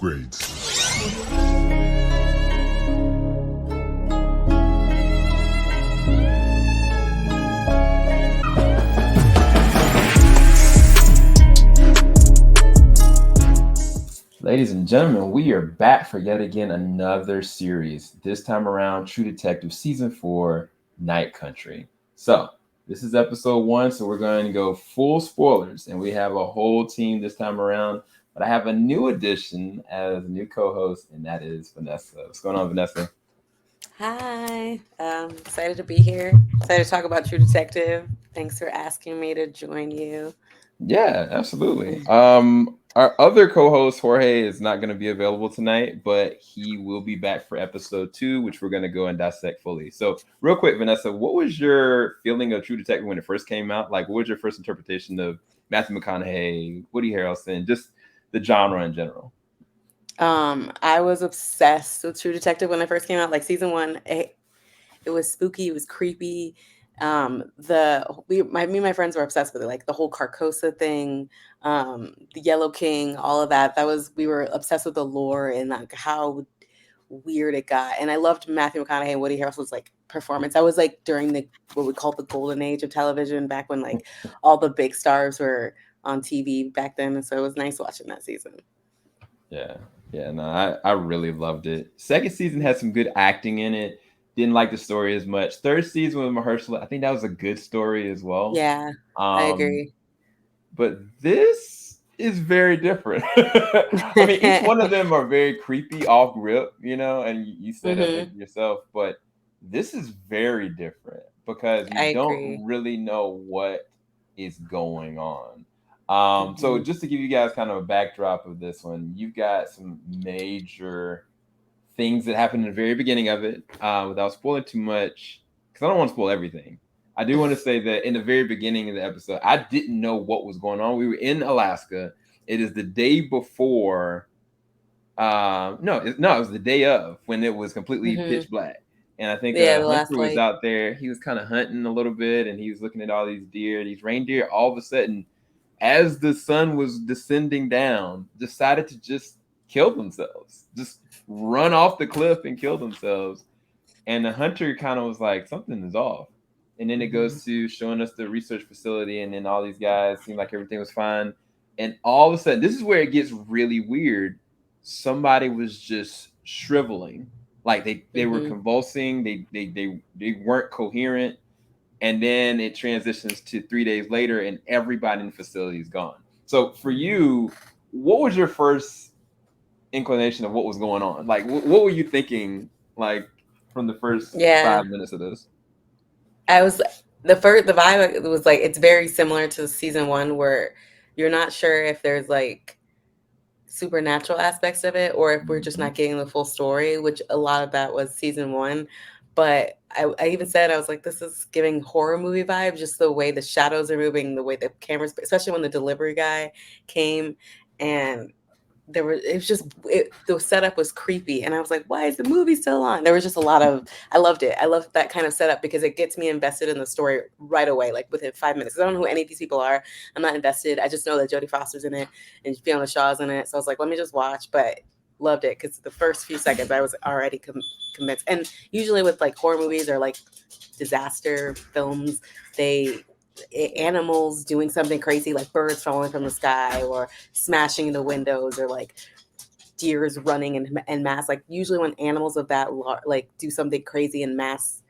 upgrades. Ladies and gentlemen, we are back for yet again another series. This time around, True Detective Season 4, Night Country. So, this is episode 1, so we're going to go full spoilers, and we have a whole team this time around. But I have a new addition as a new co-host, and that is Vanessa. What's going on, Vanessa? Hi, excited to be here. Excited to talk about True Detective. Thanks for asking me to join you. Yeah, absolutely. Our other co-host Jorge is not going to be available tonight, but he will be back for episode 2, which we're going to go and dissect fully. So, real quick, Vanessa, what was your feeling of True Detective when it first came out? Like, what was your first interpretation of Matthew McConaughey, Woody Harrelson, just the genre in general? I was obsessed with True Detective when it first came out. Like season one, it was spooky, it was creepy. Me and my friends were obsessed with it, like the whole Carcosa thing, the Yellow King, all of that. We were obsessed with the lore and like how weird it got. And I loved Matthew McConaughey and Woody Harrelson's like performance. I was like during the what we call the golden age of television, back when like all the big stars were on TV back then. And so it was nice watching that season. Yeah, yeah, no, I really loved it. Second season had some good acting in it. Didn't like the story as much. Third season with Mahershala, I think that was a good story as well. Yeah, I Um, agree. but this is very different. I mean, each one of them are very creepy off rip, and you said I think Hmm. yourself, but this is very different because you I don't agree. really know what is going on. So Hmm. just to give you guys kind of a backdrop of this one, you've got some major things that happen in the very beginning of it, without spoiling too much, because I don't want to spoil everything. I do want to say that in the very beginning of the episode, I didn't know what was going on. We were in Alaska. It is the day before. No, it was the day of when it was completely Hmm. pitch black. And I think Yeah, the last Hunter was light. out there. He was kind of hunting a little bit, and he was looking at all these deer, these reindeer. All of a sudden, as the sun was descending down, decided to just kill themselves, just run off the cliff and kill themselves. And the hunter kind of was like, something is off. And then it Hmm. goes to showing us the research facility, and then all these guys seemed like everything was fine. And all of a sudden, this is where it gets really weird. Somebody was just shriveling, like they were Hmm. convulsing. They weren't coherent. And then it transitions to 3 days later, and everybody in the facility is gone. So for you, what was your first inclination of what was going on? Like, what were you thinking? Like from the first Yeah, 5 minutes of this? I was the vibe was like it's very similar to season one where you're not sure if there's like supernatural aspects of it or if we're just Mm-hmm. not getting the full story, which a lot of that was season one. But I even said, I was like, this is giving horror movie vibes, just the way the shadows are moving, the way the cameras, especially when the delivery guy came and the setup was creepy. And I was like, why is the movie still on? There was just a lot of, I loved it. I love that kind of setup because it gets me invested in the story right away, like within 5 minutes. I don't know who any of these people are. I'm not invested. I just know that Jodie Foster's in it and Fiona Shaw's in it. So I was like, let me just watch. But loved it because the first few seconds I was already convinced. And usually with like horror movies or like disaster films, they animals doing something crazy like birds falling from the sky or smashing the windows or like deers running in mass. Like usually when animals of that like do something crazy in mass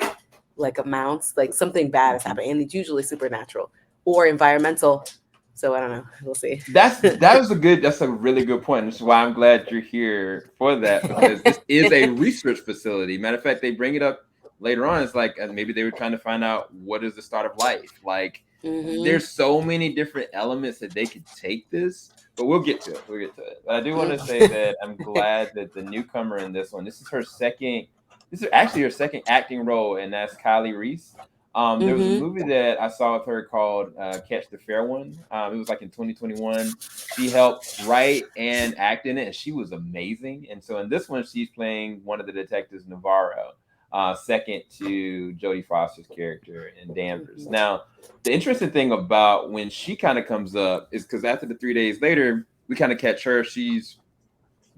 like amounts, like something bad is Mm-hmm. happening, and it's usually supernatural or environmental. So I don't know, we'll see. That's a really good point. This is why I'm glad you're here for that, because this is a research facility. Matter of fact, they bring it up later on. It's like maybe they were trying to find out what is the start of life. Like Hmm. there's so many different elements that they could take this, but we'll get to it. We'll get to it. But I do want to say that I'm glad that the newcomer in this one, this is her second. This is actually her second acting role, and that's Kylie Reese. There was a Hmm. movie that I saw with her called Catch the Fair One. It was like in 2021. She helped write and act in it, and she was amazing. And so in this one, she's playing one of the detectives, Navarro, second to Jodie Foster's character in Danvers. Now, the interesting thing about when she kind of comes up is because after the 3 days later, we kind of catch her. She's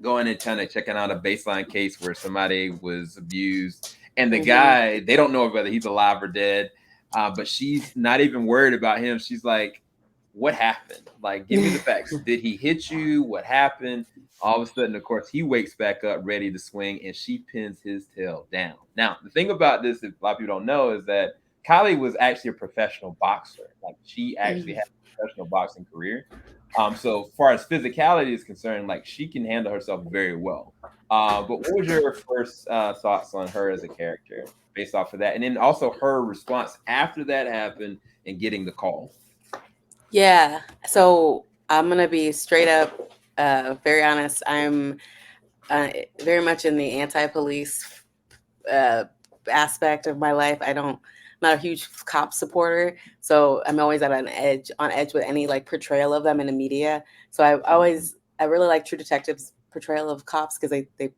going and kind of checking out a baseline case where somebody was abused, and the Mm-hmm. guy, they don't know whether he's alive or dead, but she's not even worried about him. She's like, what happened? Like, give me the facts. Did he hit you? What happened? All of a sudden, of course, he wakes back up ready to swing, and she pins his tail down. Now, the thing about this, if a lot of people don't know, is that Kylie was actually a professional boxer. Like, she actually had a professional boxing career. So as far as physicality is concerned, like, she can handle herself very well. But what was your first thoughts on her as a character based off of that? And then also her response after that happened and getting the call. Yeah. So I'm gonna be straight up, very honest. I'm very much in the anti-police uh, aspect of my life. I'm not a huge cop supporter, so I'm always at an edge with any like portrayal of them in the media. So I really like True Detective's portrayal of cops because they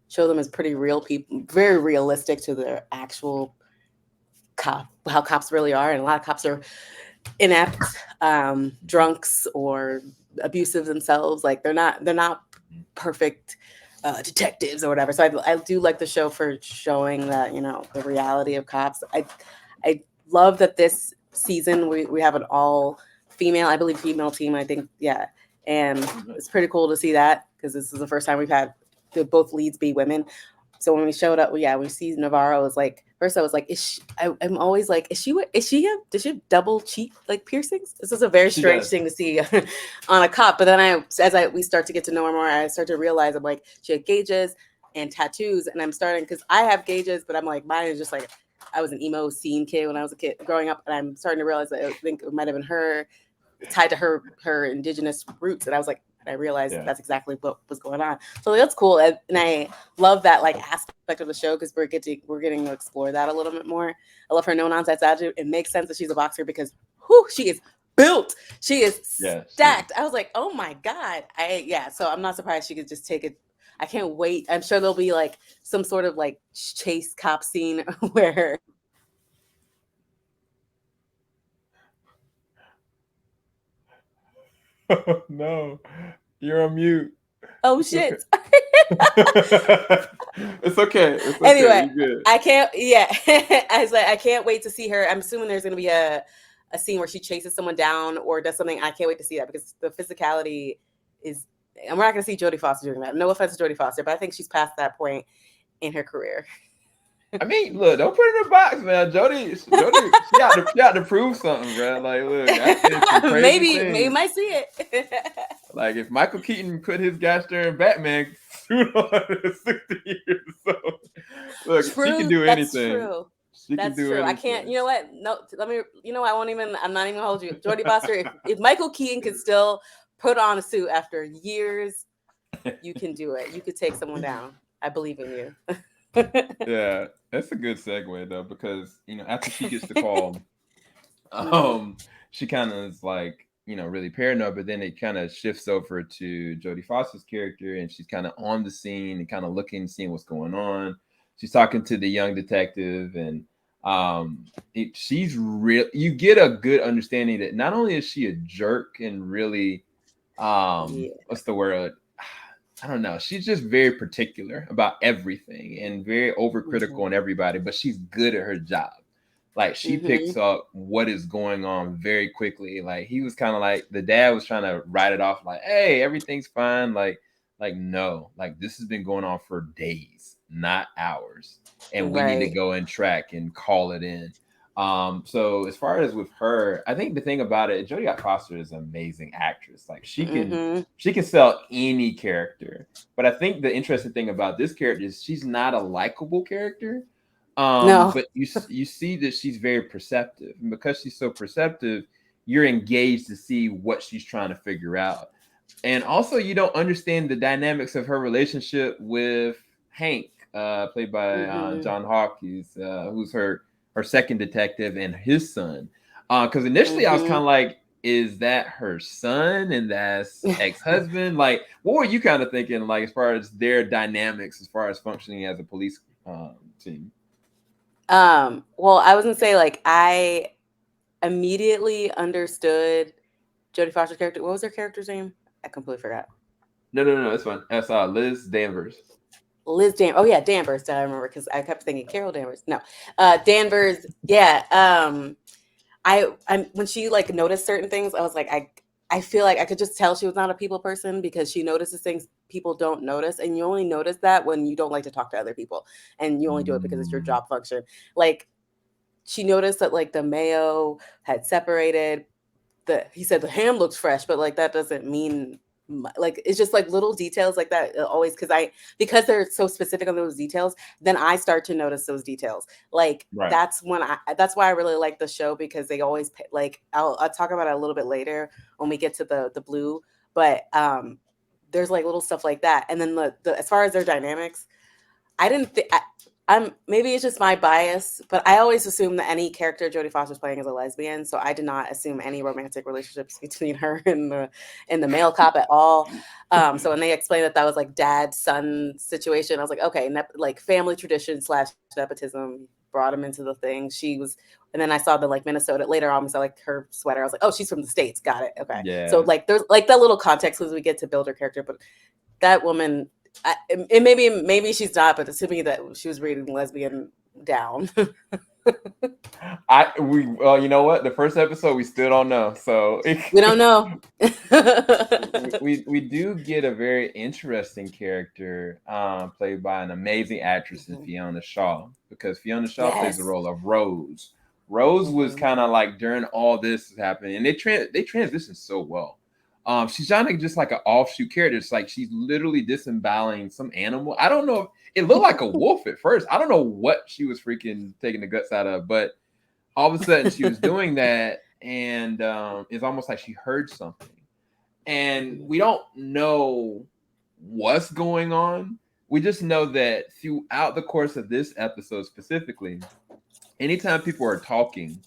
show them as pretty real people, very realistic to their actual how cops really are, and a lot of cops are inept, drunks, or abusive themselves. Like they're not perfect detectives or whatever. So I do like the show for showing that, the reality of cops. I love that this season we have an all female, I believe, female team. I think, yeah, and it's pretty cool to see that because this is the first time we've had both leads be women. So when we showed up, yeah, we see Navarro was like, first I was like, I'm always like, does she have double cheek like piercings? This is a very She strange does. thing to see on a cop. But then we start to get to know her more, I start to realize I'm like, she had gauges and tattoos, and I'm starting, because I have gauges, but I'm like, mine is just like, I was an emo scene kid when I was a kid growing up, and I'm starting to realize that I think it might have been her, tied to her indigenous roots, and I was like, and I realized Yeah. that's exactly what was going on. So that's cool, and I love that like aspect of the show because we're getting to explore that a little bit more. I love her no nonsense attitude. It makes sense that she's a boxer because she is built, she is Yeah. stacked. I was like, oh my god, So I'm not surprised she could just take it. I can't wait. I'm sure there'll be like some sort of like chase cop scene where No, you're on mute. oh It's okay. shit. It's okay. It's okay. Anyway, You're good. I can't. Yeah, I was like, I can't wait to see her. I'm assuming there's gonna be a scene where she chases someone down or does something. I can't wait to see that because the physicality is. And we're not gonna see Jodie Foster doing that. No offense to Jodie Foster, but I think she's past that point in her career. I mean, look, don't put her in a box, man. Jody, she got to prove something, bro. Like, look, I did some crazy Maybe you things. might see it. Like, if Michael Keaton put his gosh darn Batman suit on in 60 years, so look, she can True, do that's anything. true. She can That's do true. I can't. anything. You know what? No, let me. You know, I won't even. I'm not even gonna hold you, Jodie Foster. If Michael Keaton can still put on a suit after years, you can do it. You could take someone down. I believe in you. Yeah, that's a good segue though, because after she gets the call, Hmm. um, she kind of is like really paranoid, but then it kind of shifts over to Jodie Foster's character, and she's kind of on the scene and kind of looking, seeing what's going on. She's talking to the young detective, and she's real. You get a good understanding that not only is she a jerk and really, Yeah. what's the word? I don't know. She's just very particular about everything and very overcritical Hmm. on everybody, but she's good at her job. Like, she picks Hmm. up what is going on very quickly. Like, he was kind of like, the dad was trying to write it off like, hey, everything's fine. Like no, like this has been going on for days, not hours. And we need to Right. go and track and call it in. So as far as with her, I think the thing about it, Jodie Foster is an amazing actress. Like, Hmm. she can sell any character. But I think the interesting thing about this character is she's not a likable character. No. But you see that she's very perceptive, and because she's so perceptive, you're engaged to see what she's trying to figure out. And also, you don't understand the dynamics of her relationship with Hank, played by Hmm. John Hawkins, who's her second detective, and his son. Because initially I was kind Hmm. of like, is that her son and that's ex-husband? Like, what were you kind of thinking, like, as far as their dynamics, as far as functioning as a police team? Well, I was gonna say like I immediately understood Jodie Foster's character. What was her character's name? I completely forgot. No. That's fine. That's Liz Danvers. Liz Dan. Oh yeah, Danvers. I remember because I kept thinking Carol Danvers. No, Danvers. Yeah. I when she like noticed certain things, I was like, I feel like I could just tell she was not a people person because she notices things people don't notice, and you only notice that when you don't like to talk to other people, and you only do it because it's your Mm, job function. Like she noticed that like the mayo had separated. He said the ham looks fresh, but like that doesn't mean like it's just like little details like that always because they're so specific on those details, then I start to notice those details. Like right. that's why I really like the show because they always like I'll talk about it a little bit later when we get to the blue, but there's like little stuff like that. And then the as far as their dynamics, I didn't think I'm maybe it's just my bias, but I always assumed that any character Jodie Foster's playing is a lesbian, so I did not assume any romantic relationships between her and the male cop at all. So when they explained that was like dad son situation, I was like, okay, like family tradition / nepotism brought him into the thing. She was, and then I saw the like Minnesota later on. I saw like her sweater. I was like, oh, she's from the States. Got it. Okay. So Yeah. like there's like that little context as we get to build her character, but that woman and maybe she's not, but to me that she was reading lesbian down. Well, you know what? The first episode we still don't know, so We don't know. we do get a very interesting character, played by an amazing actress in Mhm. Fiona Shaw, because Fiona Shaw plays the Yes. role of Rose. Rose was Mhm. kind of like during all this happening, and they transitioned so well. She's not just like an offshoot character. It's like she's literally disemboweling some animal. I don't know if it looked like a wolf at first. I don't know what she was freaking taking the guts out of, but all of a sudden she was doing that, and it's almost like she heard something, and we don't know what's going on. We just know that throughout the course of this episode specifically, anytime people are talking,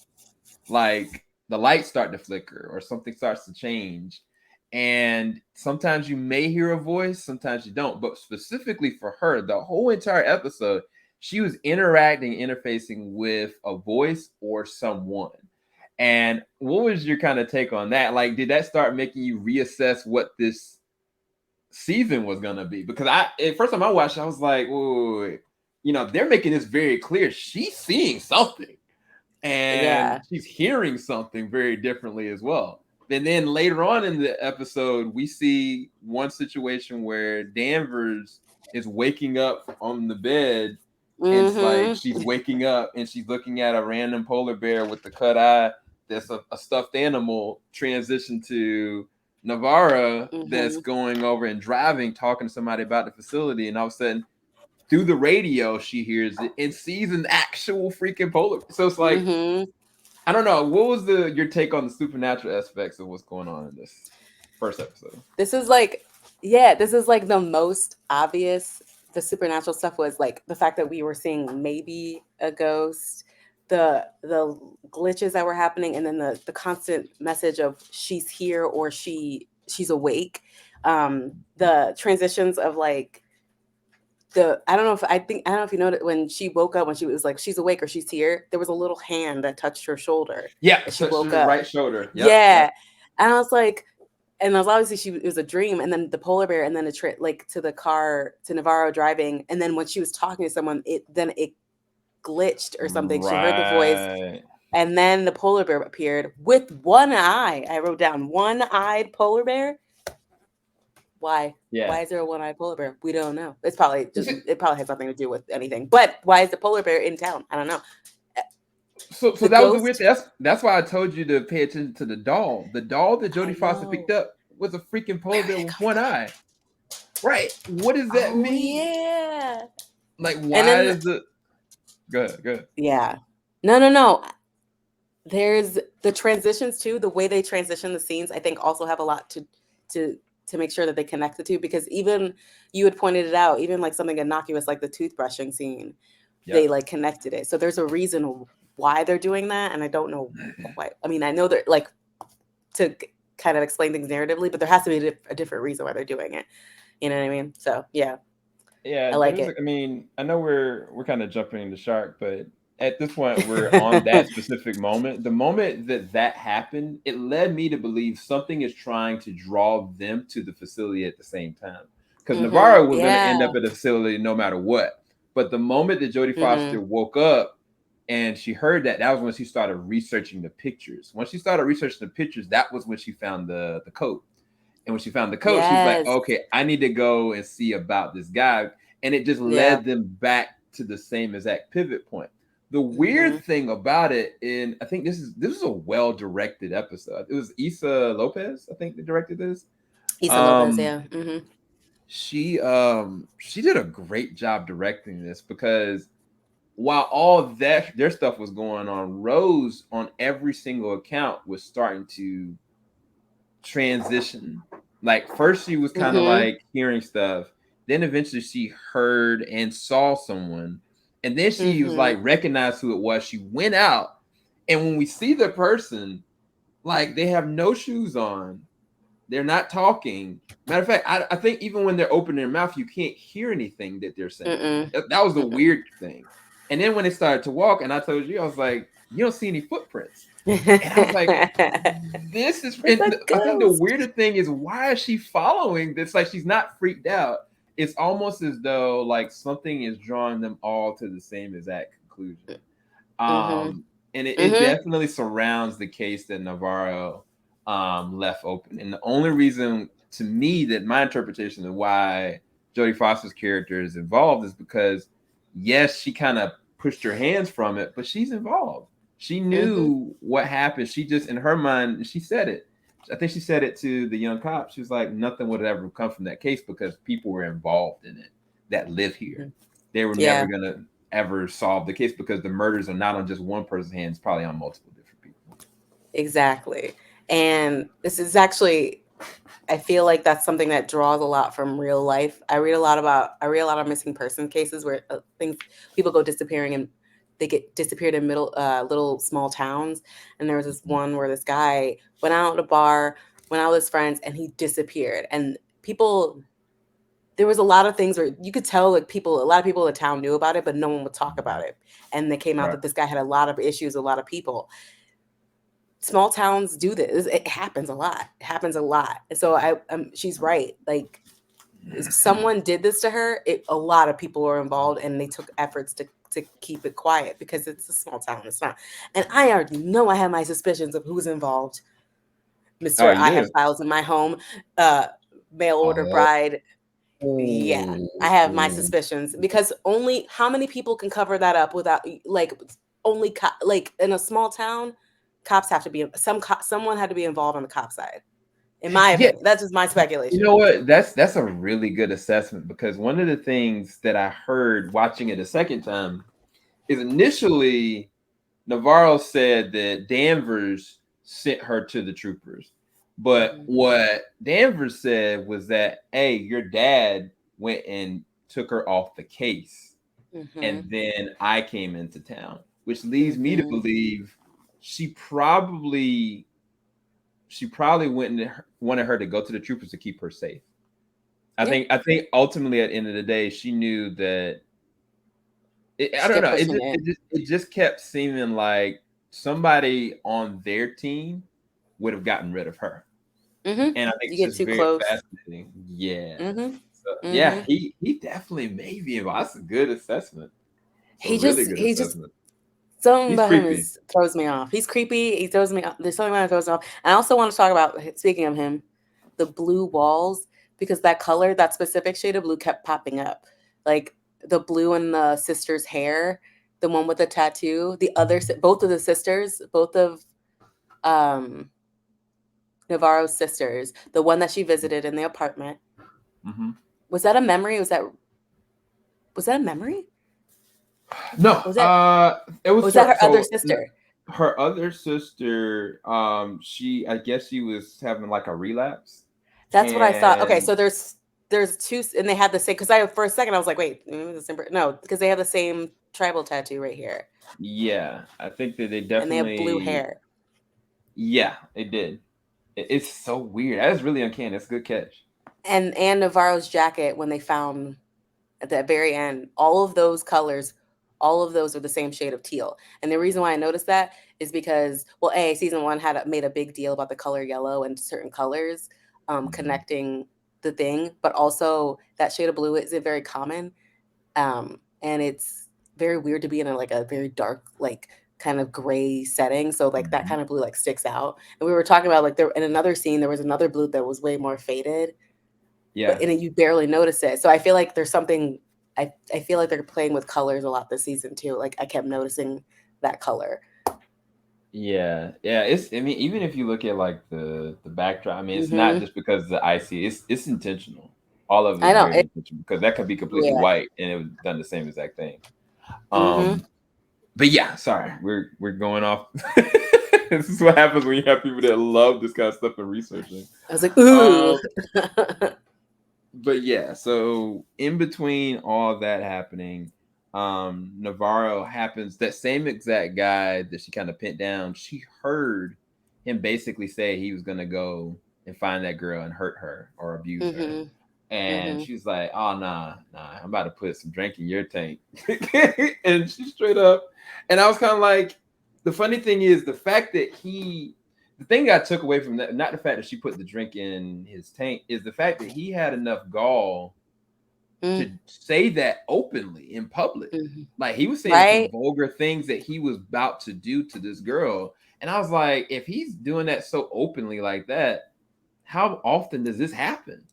like the lights start to flicker or something starts to change, and sometimes you may hear a voice, sometimes you don't. But specifically for her, the whole entire episode, she was interfacing with a voice or someone. And what was your kind of take on that? Like, did that start making you reassess what this season was gonna be? Because first time I watched it, I was like, wait. They're making this very clear. She's seeing something, and Yeah. she's hearing something very differently as well. And then later on in the episode, we see one situation where Danvers is waking up on the bed, and it's like Mhm. she's waking up and she's looking at a random polar bear with the cut eye that's a stuffed animal, transition to Navarra that's Mhm. going over and driving, talking to somebody about the facility, and all of a sudden through the radio she hears it and sees an actual freaking polar. So it's like, Mhm. I don't know. What was your take on the supernatural aspects of what's going on in this first episode? This is like, yeah, this is like the most obvious. The supernatural stuff was like the fact that we were seeing maybe a ghost, the glitches that were happening, and then the constant message of she's here or she's awake. The transitions of like I don't know if I don't know if you noticed when she woke up when she was like she's awake or she's here. There was a little hand that touched her shoulder Yeah, as she touched woke her up. right shoulder. Yep, Yeah, yep. and I was like, and I was obviously it was a dream, and then the polar bear, and then a trip like to the car to Navarro driving, and then when she was talking to someone, it glitched or something. She heard the voice, Right. and then the polar bear appeared with one eye. I wrote down one-eyed polar bear. Why? Yeah. Why is there a one-eyed polar bear? We don't know. It's probably Is just it, it probably has nothing to do with anything. But why is the polar bear in town? I don't know. so The that was the weird ghost. thing. That's why I told you to pay attention to the doll. The doll that I Jodie Foster picked know. up was a freaking Where polar did bear it with come one from? eye. Right. What does that Oh mean? yeah. Like, And why then is it? Good, good. yeah. No. There's the transitions too, the way they transition the scenes, I think also have a lot to to make sure that they connect the two because even you had pointed it out, even like something innocuous like the toothbrushing scene, they Yep. like connected it. So there's a reason why they're doing that, and I don't know why. I mean, I know they're like to kind of explain things narratively, but there has to be a different reason why they're doing it. You know what I mean? So yeah, Yeah, I like there's. it. I mean, I know we're kind of jumping the shark, but at this point we're on that specific moment. The moment that that happened, it led me to believe something is trying to draw them to the facility at the same time. Because Navarro was going to Yeah. end up at the facility no matter what. But the moment that Jodie Foster Mm-hmm. woke up and she heard that, that was when she started researching the pictures. Once she started researching the pictures, that was when she found the coat. And when she found the coat, she was like, Yes. okay, I need to go and see about this guy. And it just Yeah. led them back to the same exact pivot point. The Mm-hmm. weird thing about it, and I think this is a well-directed episode. It was Issa Lopez, I think, that directed this. Issa Lopez, Um, yeah. Mm-hmm. she did a great job directing this because while all that their stuff was going on, Rose on every single account was starting to transition. Like first she was kind of Mm-hmm. like hearing stuff, then eventually she heard and saw someone, and then she was Mm-hmm. like recognized who it was. She went out, and when we see the person, like they have no shoes on, they're not talking. Matter of fact, I think even when they're opening their mouth, you can't hear anything that they're saying. Mm-mm. That was the Mm-mm. weird thing. And then when they started to walk, and I told you, I was like, you don't see any footprints. And I was like, this is, It's a and I think the ghost. weirder thing is why is she following this? Like she's not freaked out. It's almost as though like something is drawing them all to the same exact conclusion. Mm-hmm. And it Mm-hmm. definitely surrounds the case that Navarro left open. And the only reason to me that my interpretation of why Jodie Foster's character is involved is because yes, she kind of pushed her hands from it, but she's involved. She Mm-hmm. knew what happened. She just in her mind, she said it. I think she said it to the young cop. She was like, nothing would ever come from that case because people were involved in it that live here. They were never Yeah, gonna ever solve the case because the murders are not on just one person's hands, probably on multiple different people. exactly. And this is actually, I feel like that's something that draws a lot from real life. I read a lot of missing person cases where things, people go disappearing and they get disappeared in little small towns. And there was this one where this guy went out at a bar, went out with his friends, and he disappeared. And people, there was a lot of things where you could tell like a lot of people in the town knew about it, but no one would talk about it. And they came out Right. that this guy had a lot of issues with a lot of people. Small towns do this. It happens a lot. It happens a lot. And so she's right. Like if someone did this to her, a lot of people were involved, and they took efforts to keep it quiet because it's a small town. It's not. And I already know I have my suspicions of who's involved. Oh, Mister, you I have do? files in my home. Uh, Mail order Oh. bride. Yeah, I have my suspicions because only how many people can cover that up without like only like in a small town, cops have to be someone had to be involved on the cop side. In my Yeah, opinion, that's just my you speculation. know what? That's a really good assessment because one of the things that I heard watching it a second time is initially Navarro said that Danvers sent her to the troopers. But Hmm. what Danvers said was that, hey, your dad went and took her off the case. Hmm. And then I came into town, which leads me to Hmm. believe she probably wanted her to go to the troopers to keep her safe. Yeah, I think ultimately at the end of the day, she knew that I she don't kept know. pushing it. It just kept seeming like somebody on their team would have gotten rid of her, Hmm. and I think You it's get just too very close. fascinating. Yeah. Hmm. So yeah, Hmm. he definitely may be involved. That's a good assessment. It's a He really just good he just assessment. something He's about him creepy. is throws me off. He's creepy. He throws me off. There's something about him that throws me off. And I also want to talk about, speaking of him, the blue walls, because that color, that specific shade of blue kept popping up. Like the blue in the sister's hair, the one with the tattoo, both of the sisters, both of um Navarro's sisters, the one that she visited in the apartment. Hmm. Was that a memory? Was that a memory? No, Or was that it or was was that her. her other So sister? her other sister, she I guess she was having like a relapse, That's what I thought. Okay, and so there's two, and they had the same. Because I for a second I was like, wait, maybe the same. No, because they have the same tribal tattoo right here, yeah, I think that they and they have blue definitely, hair. yeah, it did. It's so weird. That is really uncanny. That's a good catch. And Navarro's jacket when they found at the very end, all of those colors all of those are the same shade of teal. And the reason why I noticed that is because, well, season one made a big deal about the color yellow and certain colors connecting the thing, but also that shade of blue isn't very common. And it's very weird to be in a very dark, like kind of gray setting. So like that kind of blue like sticks out. And we were talking about like there in another scene, there was another blue that was way more faded. Yeah. But in it, you barely notice it. So I feel like there's something. I feel like they're playing with colors a lot this season too. Like I kept noticing that color. Yeah, yeah. I mean, even if you look at like the backdrop, I mean, it's not Mm-hmm. just because the icy. It's intentional. All of it I is know. very intentional because that could be completely Yeah. white and it would done the same exact thing. Mm-hmm. But yeah, sorry, we're going off. This is what happens when you have people that love this kind of stuff and researching. I was like, ooh. But yeah, so in between all that happening, Navarro happens, that same exact guy that she kind of pinned down, she heard him basically say he was gonna go and find that girl and hurt her or abuse her. Mm-hmm. And Mm-hmm. she's like, oh nah, I'm about to put some drink in your tank. And she straight up, and I was kind of like, the funny thing is the fact that the thing I took away from that, not the fact that she put the drink in his tank, is the fact that he had enough gall to say that openly in public. Mm-hmm. Like he was saying some Right? vulgar things that he was about to do to this girl. And I was like, if he's doing that so openly like that, how often does this happen?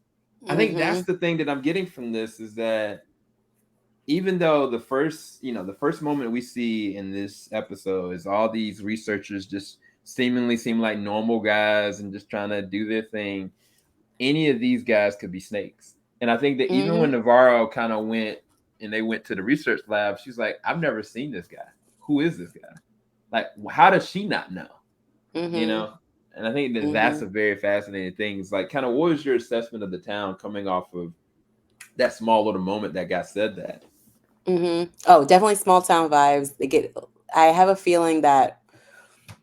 I think Mm-hmm. that's the thing that I'm getting from this is that even though the first moment we see in this episode is all these researchers just seemingly seem like normal guys and just trying to do their thing, any of these guys could be snakes. And I think that even Mm-hmm. when Navarro kind of went and they went to the research lab, she's like, I've never seen this guy. Who is this guy? Like, how does she not know? You Mm-hmm. know? And I think that Mm-hmm. that's a very fascinating thing. It's like, kind of, what was your assessment of the town coming off of that small little moment that guy said that? Mm-hmm. Oh, definitely small town vibes. I have a feeling that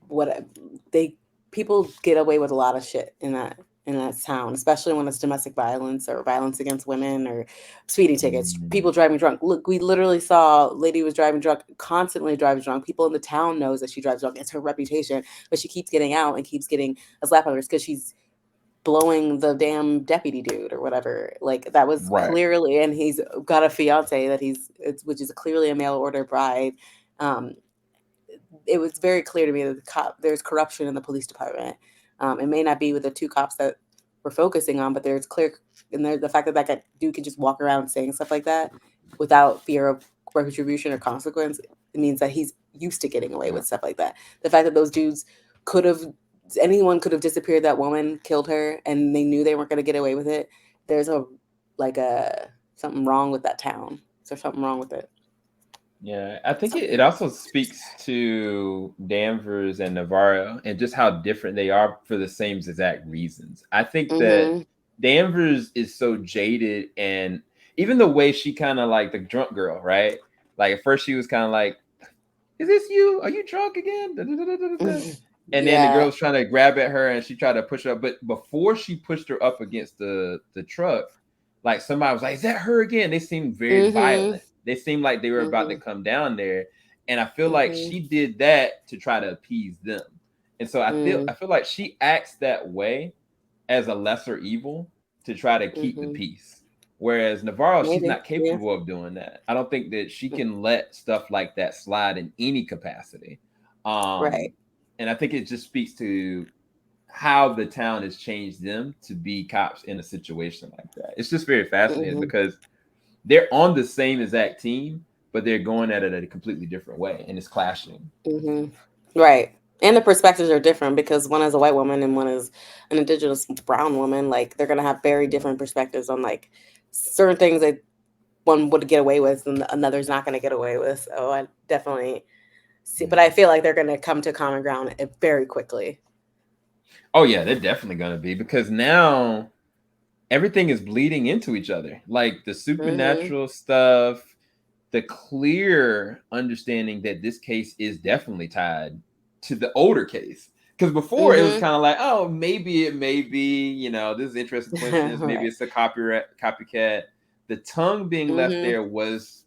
what they people get away with a lot of shit in that town, especially when it's domestic violence or violence against women or speeding tickets, Mm, people driving drunk. Look, we literally saw lady was driving drunk, constantly driving drunk. People in the town knows that she drives drunk. It's her reputation, but she keeps getting out and keeps getting a slap on her because she's blowing the damn deputy dude or whatever. Like that was right. clearly, and he's got a fiance that which is clearly a mail order bride. Um, it was very clear to me that there's corruption in the police department. It may not be with the two cops that we're focusing on, but there's clear, and the fact that dude can just walk around saying stuff like that without fear of retribution or consequence, it means that he's used to getting away with stuff like that. The fact that those dudes could have, anyone could have disappeared that woman, killed her, and they knew they weren't going to get away with it. There's something wrong with that town. There's something wrong with it. Yeah, I think it Something. also speaks to Danvers and Navarro and just how different they are for the same exact reasons. I think that Mm-hmm. Danvers is so jaded, and even the way she kind of like the drunk girl, right? Like at first she was kind of like, "Is this you? Are you drunk again?" Da, da, da, da, da, da. And then the girl Yeah. was trying to grab at her, and she tried to push her up. But before she pushed her up against the truck, like somebody was like, "Is that her again?" They seemed very Mm-hmm. violent. They seemed like they were about to Mhm, come down there, and I feel like mhm, she did that to try to appease them. And so I mm, feel like she acts that way as a lesser evil to try to keep the mhm. peace. Whereas Navarro, she's Maybe, not yeah. capable of doing that. I don't think that she Mm, can let stuff like that slide in any capacity. right. And I think it just speaks to how the town has changed them to be cops in a situation like that. It's just very fascinating Mhm, because they're on the same exact team, but they're going at it a completely different way, and it's clashing. mhm. Right. And the perspectives are different because one is a white woman and one is an indigenous brown woman. Like they're gonna have very different perspectives on like certain things that one would get away with and another's not gonna get away with. So I definitely see, but I feel like they're gonna come to common ground very quickly. Oh yeah, they're definitely gonna be because now everything is bleeding into each other. Like the Mhm, supernatural stuff, the clear understanding that this case is definitely tied to the older case. Because before it was mhm. kind of like, oh, maybe it may be, this is interesting coincidence. Maybe Right. it's a copycat. The tongue being left Mhm, there was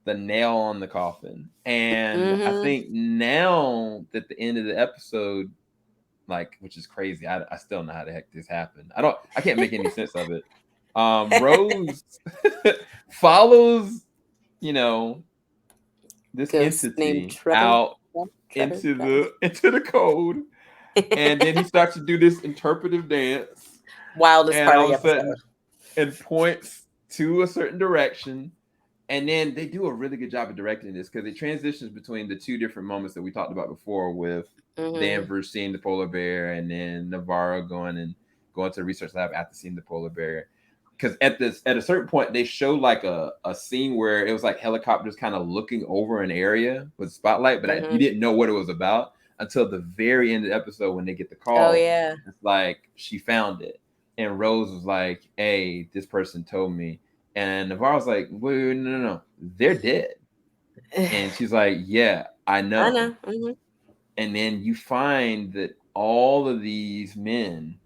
the nail on the coffin. And I Mm-hmm. think now that the end of the episode, like, which is crazy, I still don't know how the heck this happened. I can't make any sense of it. Rose follows, you know, this Ghost named entity Trevor. out Trevor. into the code, and then he starts to do this interpretive dance, Wildest and part of all the of a episode. sudden it points to a certain direction. And then they do a really good job of directing this because it transitions between the two different moments that we talked about before, with Mm-hmm. Danvers seeing the polar bear and then Navarro going to the research lab after seeing the polar bear. Because at a certain point they show like a scene where it was like helicopters kind of looking over an area with spotlight, but you Mm-hmm. didn't know what it was about until the very end of the episode when they get the Oh call. yeah. It's like she found it, and Rose was like, "Hey, this person told me." And Navarro's like, wait, no, they're dead. And she's like, yeah, I I know. know. Mm-hmm. And then you find that all of these men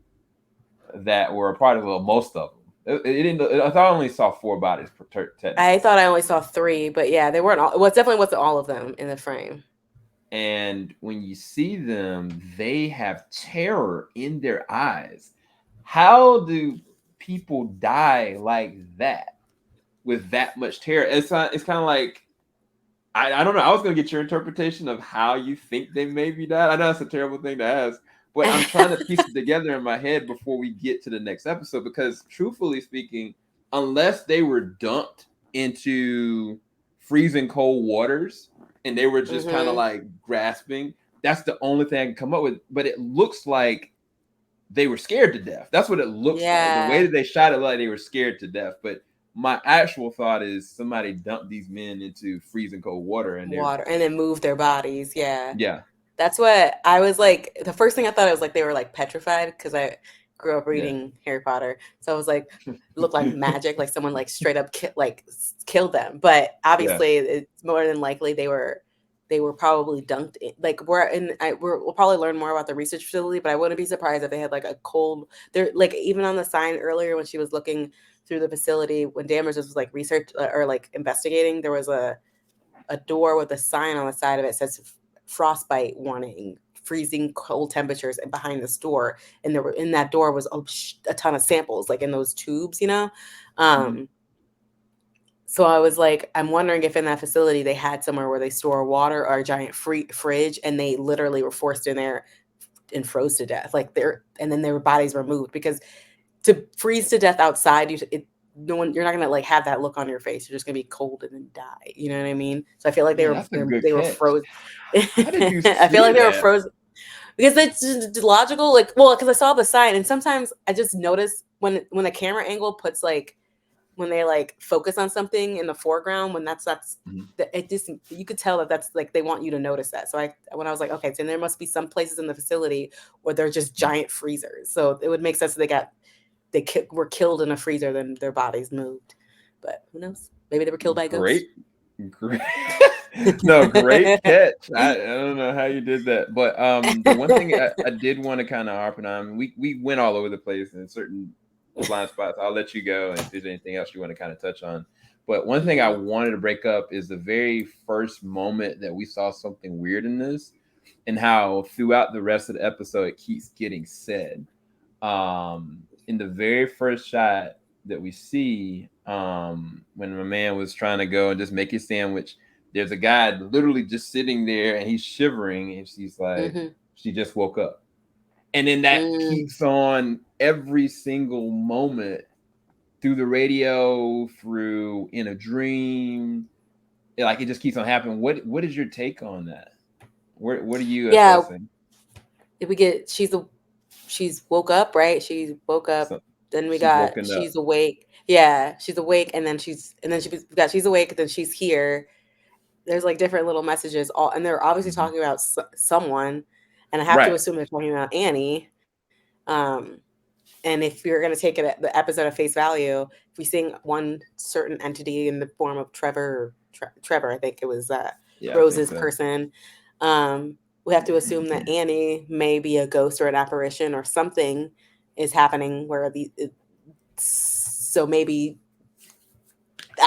that were a part of, well, most of them, it didn't. I thought I only saw 4 bodies I technically. thought I only saw 3, but yeah, they weren't all. Well, it definitely wasn't all of them in the frame. And when you see them, they have terror in their eyes. How do people die like that with that much terror? It's kind of like, I don't know. I was gonna get your interpretation of how you think they maybe died. I know it's a terrible thing to ask, but I'm trying to piece it together in my head before we get to the next episode. Because truthfully speaking, unless they were dumped into freezing cold waters and they were just kind of Mm-hmm. like grasping, that's the only thing I can come up with. But it looks like they were scared to death. That's what it looks like. The way Yeah. that they shot it, like they were scared to death. But my actual thought is somebody dumped these men into freezing cold water, and they're, Water and then move their bodies. Yeah. yeah, That's what I was like. The first thing I thought, I was like they were like petrified because I grew up yeah, reading Harry Potter. So I was like, it looked like magic, like someone like straight up killed them. But yeah. obviously, it's more than likely they were probably dunked in. Like we'll probably learn more about the research facility, but I wouldn't be surprised if they had like a cold. They're like even on the sign earlier when she was looking through the facility when Danvers was like research or like investigating, there was a door with a sign on the side of it that says frostbite warning, freezing cold temperatures, and behind this door, and there were in that door was a ton of samples like in those tubes, Mhm. um so I was like, I'm wondering if in that facility they had somewhere where they store water or a giant fridge, and they literally were forced in there and froze to death, like and then their bodies were moved, because to freeze to death outside, no one, you're not gonna like have that look on your face. You're just gonna be cold and then die. You know what I mean? So I feel like Man, that's a good they were catch. frozen. How did you I feel see like they were that? frozen because it's just logical. Like, well, because I saw the sign, and sometimes I just notice when the camera angle puts like when they like focus on something in the foreground when that's Mhm. it just, you could tell that that's like they want you to notice that. So when I was like, okay, so there must be some places in the facility where they're just giant freezers, so it would make sense that were killed in a freezer, then their bodies moved. But who knows? Maybe they were killed by a ghost. Great, great. No, great catch. I don't know how you did that, but the one thing I did want to kind of harp on, we went all over the place in certain blind spots. I'll let you go, and if there's anything else you want to kind of touch on. But one thing I Mhm. wanted to break up is the very first moment that we saw something weird in this, and how throughout the rest of the episode it keeps getting said. In the very first shot that we see, when my man was trying to go and just make his sandwich, there's a guy literally just sitting there and he's shivering, and she's like, Mhm. she just woke up. And then that Mm. keeps on every single moment, through the radio, through in a dream. Like, it just keeps on happening. What is your take on that? What are you Yeah, assessing? if we get she's woke up, right? She woke up. So Then we she's got woken up. she's awake. Yeah, she's awake, and then we got she's awake. Then she's here. There's like different little messages, all, and they're obviously Mhm. talking about someone, and I have to Right. assume they're talking about Annie. Um, and if you're going to take it the episode at face value, if we seeing one certain entity in the form of Trevor, I think it was Yeah, I think Rose's so. person, we have to assume that Annie may be a ghost or an apparition or something is happening where so maybe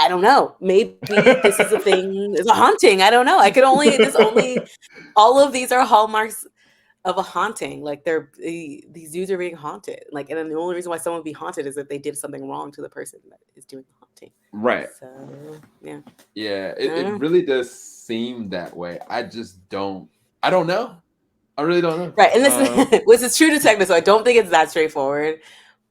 I don't know. Maybe this is a thing. It's a haunting. I don't know. I could only. This only. All of these are hallmarks of a haunting. Like these dudes are being haunted. Like, and then the only reason why someone would be haunted is that they did something wrong to the person that is doing the haunting. Right. So yeah. Yeah. It really does seem that way. I just don't. I don't know. I really don't know. Right, and this is True Detective, so I don't think it's that straightforward.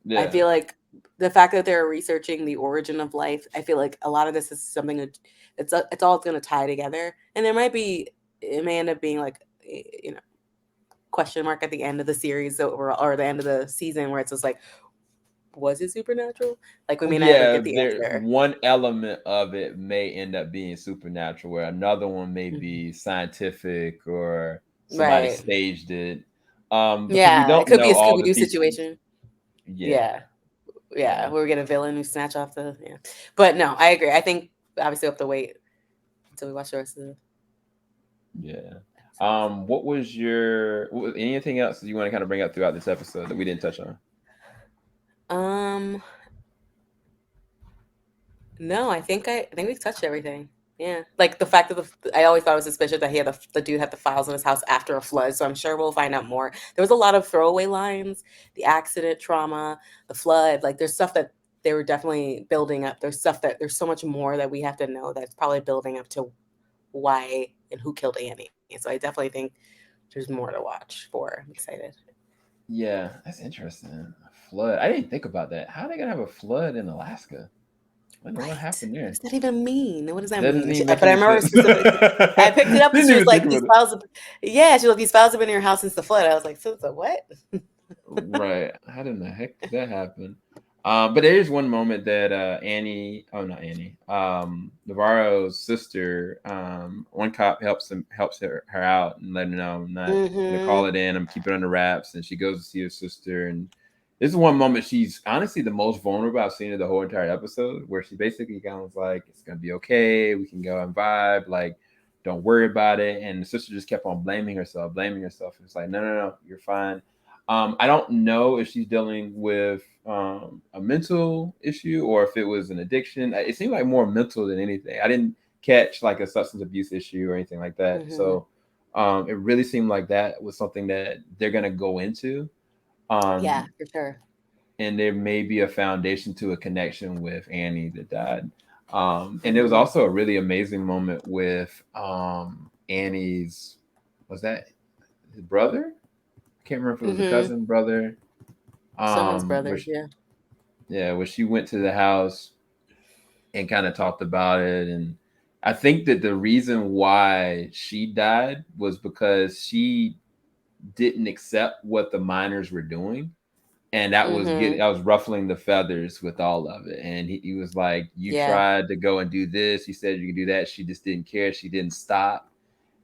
Yeah. I feel like the fact that they're researching the origin of life, I feel like a lot of this is something that it's all going to tie together, and it may end up being like, question mark at the end of the series or the end of the season where it's just like, was it supernatural? Like we may not ever get the answer. One element of it may end up being supernatural, where another one may be scientific or somebody staged it. Because we don't it could know be a all Scooby-Doo the situation. Yeah. Yeah, where we get a villain who snatch off the But no, I agree. I think obviously we have to wait until we watch the rest of the. Yeah. What was anything else that you want to kind of bring up throughout this episode that we didn't touch on? No, I think we've touched everything. Yeah, like the fact that I always thought it was suspicious that the dude had the files in his house after a flood. So I'm sure we'll find out more. There was a lot of throwaway lines, the accident, trauma, the flood. Like there's stuff that they were definitely building up. There's so much more that we have to know that's probably building up to why and who killed Annie. So I definitely think there's more to watch for. I'm excited. Yeah, that's interesting. A flood. I didn't think about that. How are they gonna have a flood in Alaska? What happened there? What does that even mean? What does that That mean? doesn't even make But I any remember sense. specifically, I picked it up and Didn't she was even like, think "These about files." Yeah, she was like, "These files have been in your house since the flood." I was like, "Since the what?" Right. How did the heck did that happen? But there is one moment that not Annie, Navarro's sister, one cop helps her out and let her know I'm not gonna call it in. I'm keeping it under wraps, and she goes to see her sister. And this is one moment she's honestly the most vulnerable I've seen in the whole entire episode, where she basically kind of was like, "It's gonna be okay. We can go and vibe. Like, don't worry about it." And the sister just kept on blaming herself. It's like, no, you're fine. I don't know if she's dealing with a mental issue or if it was an addiction. It seemed like more mental than anything. I didn't catch like a substance abuse issue or anything like that. So it really seemed like that was something that they're going to go into. Yeah, for sure. And there may be a foundation to a connection with Annie that died. And there was also a really amazing moment with Annie's, was that his brother? I can't remember if it was a cousin, brother. Someone's brother, where she went to the house and kind of talked about it. And I think that the reason why she died was because she didn't accept what the miners were doing. And that was ruffling the feathers with all of it. And he was like, you tried to go and do this. You said you could do that. She just didn't care. She didn't stop.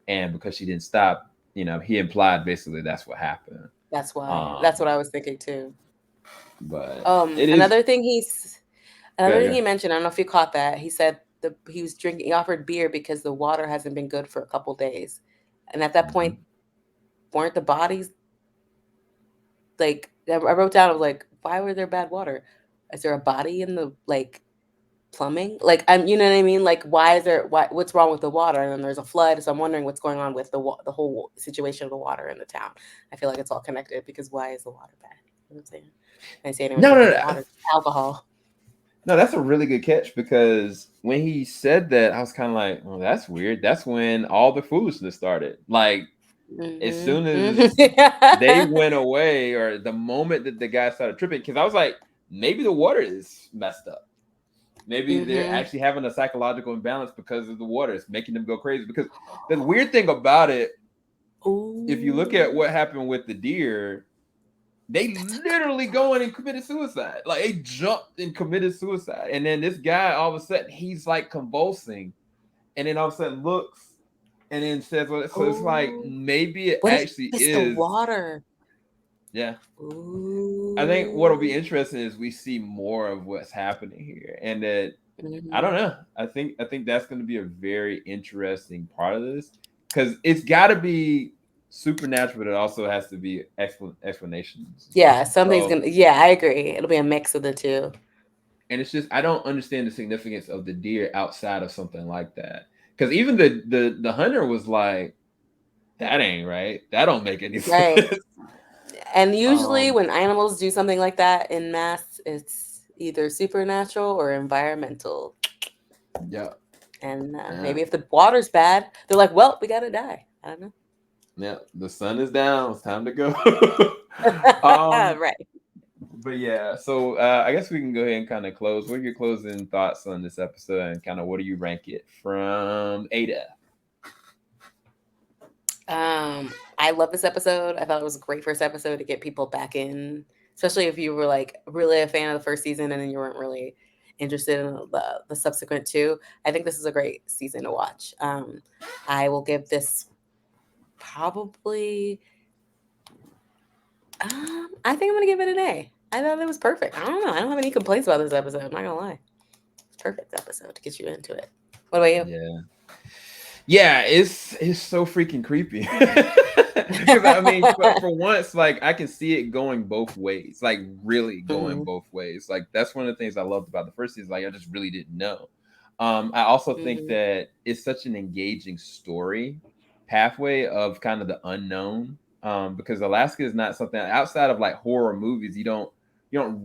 And because she didn't stop, he implied basically that's what happened. That's why. That's what I was thinking too. But another thing he mentioned, I don't know if you caught that. He said he offered beer because the water hasn't been good for a couple days. And at that point, weren't the bodies like, I wrote down, I was like, why were there bad water? Is there a body in the like plumbing? Like, you know what I mean? Like, what's wrong with the water? And then there's a flood. So I'm wondering what's going on with the whole situation of the water in the town. I feel like it's all connected because why is the water bad? You know what I'm saying? I say no. Water, alcohol. No, that's a really good catch, because when he said that, I was kind of like, well, that's weird. That's when all the foolishness started. Like, as soon as they went away, or the moment that the guy started tripping, because I was like, maybe the water is messed up. Maybe they're actually having a psychological imbalance because of the water. It's making them go crazy. Because the weird thing about it, if you look at what happened with the deer, they literally go in and committed suicide. Like, they jumped and committed suicide. And then this guy, all of a sudden, he's like convulsing. And then all of a sudden looks and then says, well, so it's like, maybe it actually is the water. Yeah. Ooh. I think what'll be interesting is we see more of what's happening here. And that, I don't know. I think that's going to be a very interesting part of this, because it's got to be supernatural, but it also has to be explanations. Yeah, something's gonna. Yeah, I agree. It'll be a mix of the two. And it's just I don't understand the significance of the deer outside of something like that. Because even the hunter was like, that ain't right. That don't make any Right. sense. And usually Um, when animals do something like that in mass, it's either supernatural or environmental. yeah, And yeah, maybe if the water's bad, they're like, well, we gotta die. I don't know. yeah. The sun is down. It's time to go. um, Right. but yeah, so I guess we can go ahead and kind of close. What are your closing thoughts on this episode, and kind of what do you rank it from Ada? I love this episode. I thought it was a great first episode to get people back in, especially if you were like really a fan of the first season and then you weren't really interested in the subsequent two. I think this is a great season to watch. I will give this probably. I think I'm gonna give it an A. I thought it was perfect. I don't know. I don't have any complaints about this episode. I'm not gonna lie. It's a perfect episode to get you into it. What about you? Yeah. Yeah, it's so freaking creepy. Because I mean, for once, like I can see it going both ways, like really going Mm-hmm. both ways. Like that's one of the things I loved about the first season. Like I just really didn't know. I also think Mm-hmm. that it's such an engaging story pathway of kind of the unknown. Because Alaska is not something outside of like horror movies. You don't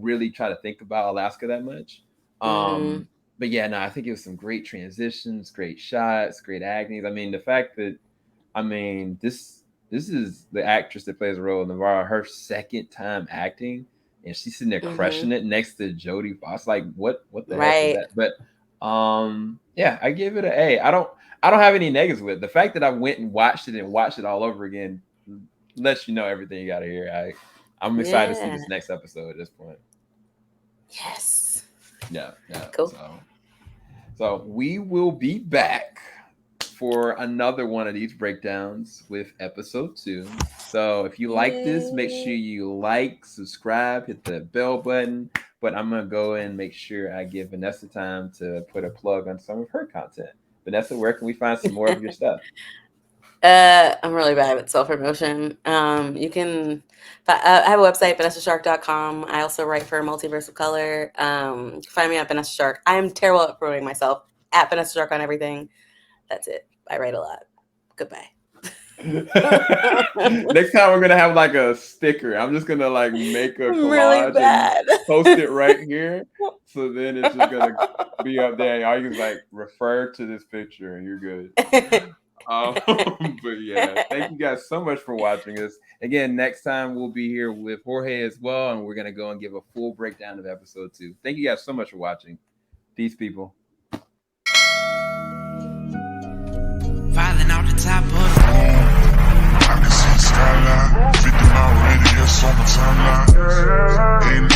really try to think about Alaska that much. Mm-hmm. But yeah, no, I think it was some great transitions, great shots, great acting. I mean, the fact that this is the actress that plays the role of Navarro, her second time acting, and she's sitting there Mm-hmm. crushing it next to Jodie Foster. Like, what the heck was Right. that? But yeah, I give it an A. I don't have any negatives with it. The fact that I went and watched it all over again lets you know everything you got to hear. I'm excited to see Yeah. this next episode at this point. Yes. Yeah. Cool. So we will be back for another one of these breakdowns with episode 2. So if you like this, make sure Yay. you like, subscribe, hit the bell button. But I'm gonna go and make sure I give Vanessa time to put a plug on some of her content. Vanessa, where can we find some more of your stuff? I'm really bad at self-promotion. You can I have a website, vanessashark.com. I also write for Multiverse of Color. You can find me at Vanessa Shark. I am terrible at promoting myself. At Vanessa Shark on everything. That's it. I write a lot. Goodbye. Next time we're gonna have like a sticker. I'm just gonna like make a I'm really collage and bad. post it right here. So then it's just gonna be up there. And all you can like refer to this picture and you're good. But yeah, thank you guys so much for watching us. Again, next time we'll be here with Jorge as well, and we're gonna go and give a full breakdown of episode 2. Thank you guys so much for watching. Peace, people. Falling out the top of I can see the skyline, 50 mile radius on my timeline. Ain't